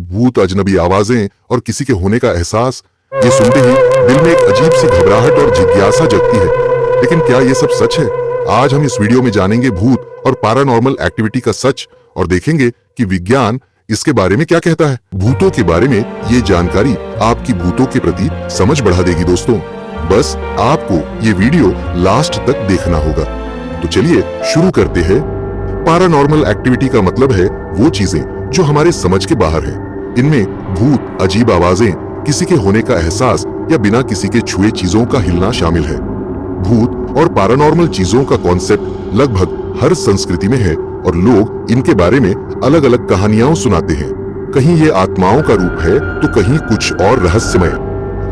भूत, अजनबी आवाजें और किसी के होने का एहसास, ये सुनते ही दिल में एक अजीब सी घबराहट और जिज्ञासा जगती है। लेकिन क्या ये सब सच है? आज हम इस वीडियो में जानेंगे भूत और पैरानॉर्मल एक्टिविटी का सच और देखेंगे कि विज्ञान इसके बारे में क्या कहता है। भूतों के बारे में ये जानकारी आपकी भूतों के प्रति समझ बढ़ा देगी दोस्तों। बस आपको ये वीडियो लास्ट तक देखना होगा। तो चलिए शुरू करते हैं। पैरानॉर्मल एक्टिविटी का मतलब है वो चीजें जो हमारे समझ के बाहर है। इनमें भूत, अजीब आवाजें, किसी के होने का एहसास या बिना किसी के छुए चीजों का हिलना शामिल है। भूत और पैरानॉर्मल चीजों का कॉन्सेप्ट लगभग हर संस्कृति में है और लोग इनके बारे में अलग अलग कहानियां सुनाते हैं। कहीं ये आत्माओं का रूप है तो कहीं कुछ और रहस्यमय।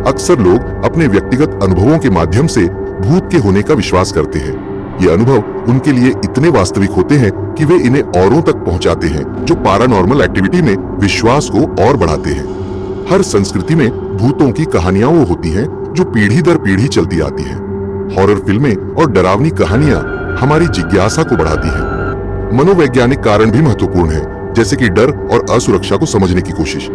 अक्सर लोग अपने व्यक्तिगत अनुभवों के माध्यम से भूत के होने का विश्वास करते हैं। ये अनुभव उनके लिए इतने वास्तविक होते हैं कि वे इन्हें औरों तक पहुंचाते हैं, जो पैरानॉर्मल एक्टिविटी में विश्वास को और बढ़ाते हैं। हर संस्कृति में भूतों की कहानियां वो होती हैं जो पीढ़ी दर पीढ़ी चलती आती हैं। हॉरर फिल्में और डरावनी कहानियां हमारी जिज्ञासा को बढ़ाती हैं। मनोवैज्ञानिक कारण भी महत्वपूर्ण है, जैसे कि डर और असुरक्षा को समझने की कोशिश।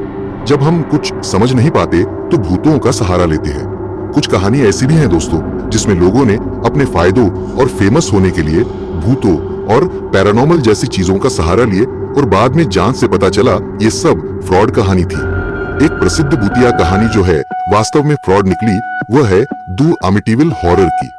जब हम कुछ समझ नहीं पाते तो भूतों का सहारा लेते हैं। कुछ कहानी ऐसी भी हैं दोस्तों, जिसमें लोगों ने अपने फायदों और फेमस होने के लिए भूतों और पैरानॉर्मल जैसी चीजों का सहारा लिए और बाद में जांच से पता चला ये सब फ्रॉड कहानी थी। एक प्रसिद्ध भूतिया कहानी जो है वास्तव में फ्रॉड निकली, वह है द अमिटिविल हॉरर की।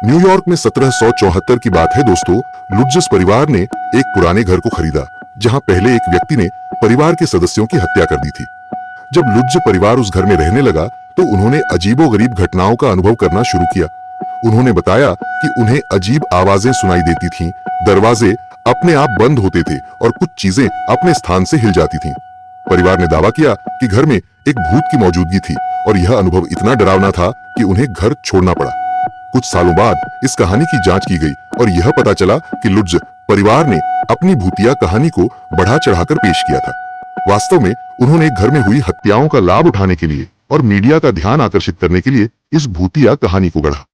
न्यूयॉर्क में 1774 की बात है दोस्तों। लुट्जस परिवार ने एक पुराने घर को खरीदा, जहां पहले एक व्यक्ति ने परिवार के सदस्यों की हत्या कर दी थी। जब लुट्ज परिवार उस घर में रहने लगा तो उन्होंने अजीबोगरीब घटनाओं का अनुभव करना शुरू किया। उन्होंने बताया कि उन्हें अजीब आवाजें सुनाई देती थीं, दरवाजे अपने आप बंद होते थे और कुछ चीजें अपने स्थान से हिल जाती थीं। परिवार ने दावा किया कि घर में एक भूत की मौजूदगी थी और यह अनुभव इतना डरावना था कि उन्हें घर छोड़ना पड़ा। कुछ सालों बाद इस कहानी की जांच की गई और यह पता चला कि लुट्ज परिवार ने अपनी भूतिया कहानी को बढ़ा चढ़ाकर पेश किया था। वास्तव में उन्होंने घर में हुई हत्याओं का लाभ उठाने के लिए और मीडिया का ध्यान आकर्षित करने के लिए इस भूतिया कहानी को गढ़ा।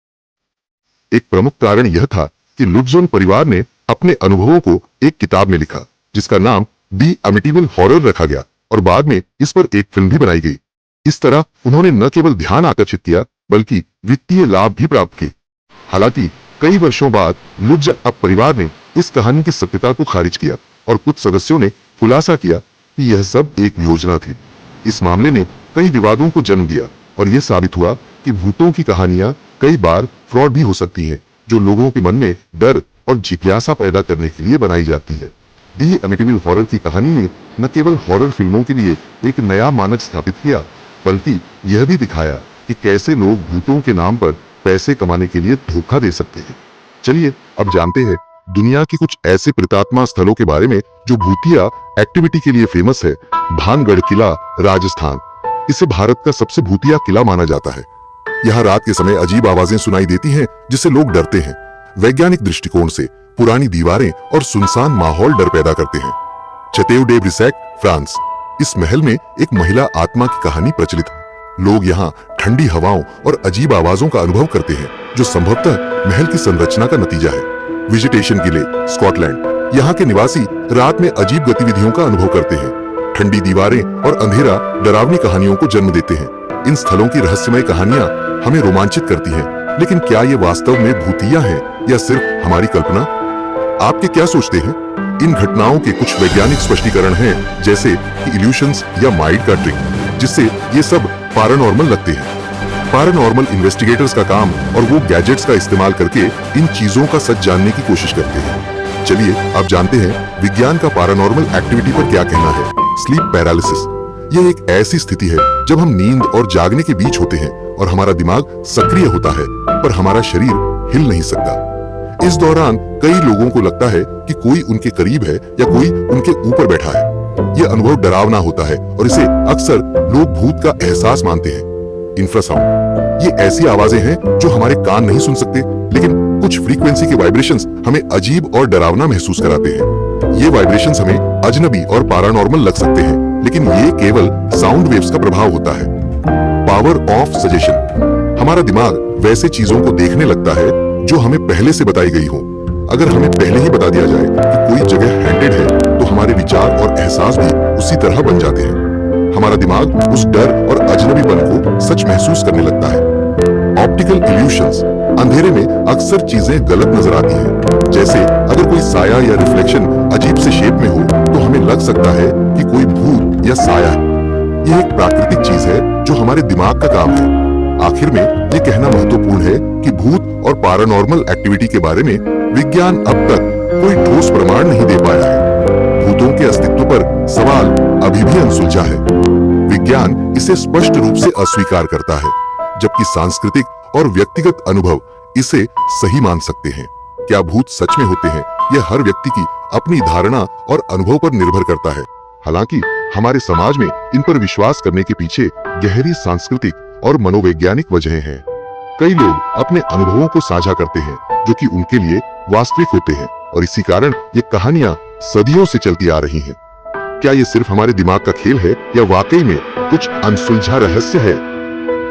एक प्रमुख कारण यह था कि लुट्जोन परिवार ने अपने अनुभवों को एक किताब में लिखा, जिसका नाम द अमिटिविल हॉरर रखा गया और बाद में इस पर एक फिल्म भी बनाई गई। इस तरह उन्होंने न केवल ध्यान आकर्षित किया बल्कि वित्तीय लाभ भी प्राप्त किए। हालांकि कई वर्षों बाद लुट्ज परिवार ने इस कहानी की सत्यता को खारिज किया और कुछ सदस्यों ने खुलासा किया कि यह सब एक योजना थी। इस मामले ने कई विवादों को जन्म दिया और यह साबित हुआ कि भूतों की कहानियां कई बार फ्रॉड भी हो सकती हैं, जो लोगों के मन में डर और जिज्ञासा पैदा करने के लिए बनाई जाती है। द अमिटिविल हॉरर की कहानी ने न केवल हॉरर फिल्मों के लिए एक नया मानक स्थापित किया, बल्कि यह भी दिखाया कि कैसे लोग भूतों के नाम पर पैसे कमाने के लिए धोखा दे सकते हैं। चलिए अब जानते हैं दुनिया के कुछ ऐसे प्रेतात्मा स्थलों के बारे में जो भूतिया एक्टिविटी के लिए फेमस है। भानगढ़ किला, राजस्थान। इसे भारत का सबसे भूतिया किला माना जाता है। यहाँ रात के समय अजीब आवाजें सुनाई देती हैं, जिससे लोग डरते हैं। वैज्ञानिक दृष्टिकोण से पुरानी दीवारें और सुनसान माहौल डर पैदा करते हैं। चतेव डे ब्रिसैक, फ्रांस। इस महल में एक महिला आत्मा की कहानी प्रचलित है। लोग यहाँ ठंडी हवाओं और अजीब आवाजों का अनुभव करते हैं, जो संभवतः महल की संरचना का नतीजा है। विजिटेशन किले, स्कॉटलैंड। यहाँ के निवासी रात में अजीब गतिविधियों का अनुभव करते हैं। ठंडी दीवारें और अंधेरा डरावनी कहानियों को जन्म देते हैं। इन स्थलों की रहस्यमय कहानियां हमें रोमांचित करती हैं, लेकिन क्या ये वास्तव में भूतिया हैं या सिर्फ हमारी कल्पना? आपके क्या सोचते हैं? इन घटनाओं के कुछ वैज्ञानिक स्पष्टीकरण हैं, जैसे कि इल्यूशंस या माइंड का ट्रिक, जिससे ये सब पैरानॉर्मल लगते हैं। पैरानॉर्मल इन्वेस्टिगेटर्स का काम और वो गैजेट्स का इस्तेमाल करके इन चीजों का सच जानने की कोशिश करते हैं। चलिए अब जानते हैं विज्ञान का पैरानॉर्मल एक्टिविटी पर क्या कहना है। Sleep paralysis. यह एक ऐसी स्थिति है जब हम नींद और जागने के बीच होते हैं और हमारा दिमाग सक्रिय होता है, पर हमारा शरीर हिल नहीं सकता। इस दौरान कई लोगों को लगता है कि कोई उनके करीब है या कोई उनके ऊपर बैठा है। यह अनुभव डरावना होता है और इसे अक्सर लोग भूत का एहसास मानते हैं। इंफ्रासाउंड। ये ऐसी आवाजें हैं जो हमारे कान नहीं सुन सकते, लेकिन कुछ फ्रीक्वेंसी के वाइब्रेशंस हमें अजीब और डरावना महसूस कराते हैं। ये वाइब्रेशंस हमें अजनबी और पैरानॉर्मल लग सकते हैं, लेकिन ये केवल साउंड वेव्स का प्रभाव होता है। Power of suggestion. हमारा दिमाग वैसे चीजों को देखने लगता है जो हमें पहले से बताई गई हो। अगर हमें पहले ही बता दिया जाए कि कोई जगह हैंटेड है, तो हमारे विचार और एहसास भी उसी तरह बन जाते हैं। हमारा दिमाग उस डर और अजनबीपन को सच महसूस करने लगता है। ऑप्टिकल इल्यूशंस, अंधेरे में अक्सर चीजें गलत नजर आती हैं। जैसे अगर कोई साया या रिफ्लेक्शन अजीब से शेप में हो तो हमें लग सकता है कि कोई भूत या साया है। यह एक प्राकृतिक चीज है जो हमारे दिमाग का काम है। आखिर में ये कहना महत्वपूर्ण है कि भूत और पैरानॉर्मल एक्टिविटी के बारे में विज्ञान अब तक कोई ठोस प्रमाण नहीं दे पाया है। भूतों के अस्तित्व पर सवाल अभी भी अनसुलझा है। विज्ञान इसे स्पष्ट रूप से अस्वीकार करता है, जबकि सांस्कृतिक और व्यक्तिगत अनुभव इसे सही मान सकते हैं। क्या भूत सच में होते हैं, यह हर व्यक्ति की अपनी धारणा और अनुभव पर निर्भर करता है। हालांकि हमारे समाज में इन पर विश्वास करने के पीछे गहरी सांस्कृतिक और मनोवैज्ञानिक वजहें हैं। कई लोग अपने अनुभवों को साझा करते हैं जो कि उनके लिए वास्तविक होते हैं, और इसी कारण ये कहानियां सदियों से चलती आ रही हैं। क्या ये सिर्फ हमारे दिमाग का खेल है या वाकई में कुछ अनसुलझा रहस्य है?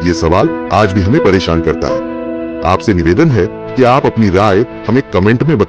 ये सवाल आज भी हमें परेशान करता है। आपसे निवेदन है कि आप अपनी राय हमें कमेंट में बताएं।